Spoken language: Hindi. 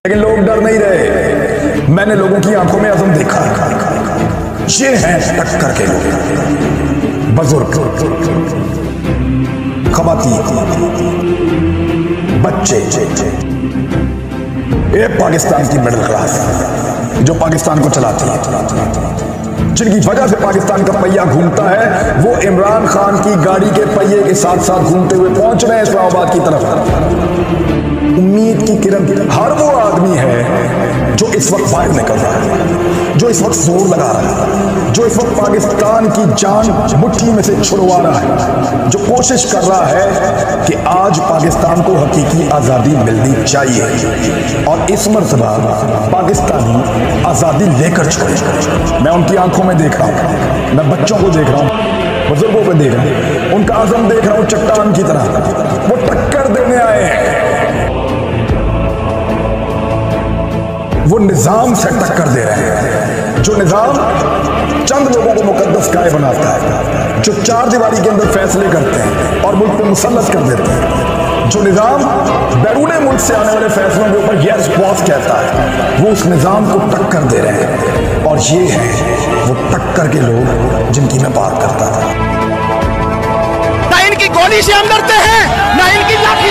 लेकिन लोग डर नहीं रहे। मैंने लोगों की आंखों में अज़म देखा। ये हैं टक्कर के लोग, बुजुर्ग, ख़वातीन, बच्चे, ये पाकिस्तान की मिडिल क्लास जो पाकिस्तान को चलाती है, जिनकी वजह से पाकिस्तान का पहिया घूमता है। वो इमरान खान की गाड़ी के पहिए के साथ साथ घूमते हुए पहुंच रहे हैं इस्लामाबाद की तरफ। उम्मीद की किरण हर वो आदमी है जो इस वक्त बाहर निकल रहा है, जो इस वक्त जोर लगा रहा है, जो इस वक्त पाकिस्तान की जान मुट्ठी में से छुड़वा रहा है, जो कोशिश कर रहा है कि आज पाकिस्तान को हकीकी आज़ादी मिलनी चाहिए और इस मर्तबा पाकिस्तानी आज़ादी लेकर छोड़े। मैं उनकी आंखों में देख रहा हूँ, मैं बच्चों को देख रहा हूँ, बुजुर्गों को देख रहा हूँ, उनका आज़म देख रहा हूँ चट्टान की तरह। वो टक्कर देने आए हैं, वो निजाम से टक्कर दे रहे हैं। जो निजाम चंद लोगों को मुकद्दस काय बनाता है, जो चार दीवारी के अंदर फैसले करते हैं और मुल्क को मुसल्लत कर देते हैं, जो निजाम बैरून मुल्क से आने वाले फैसलों के ऊपर यस बॉस कहता है, वो उस निजाम को टक्कर दे रहे हैं। और ये है वो टक्कर के लोग जिनकी मैं बात करता था। ना इनकी गोली से हम डरते हैं, ना इनकी लाठी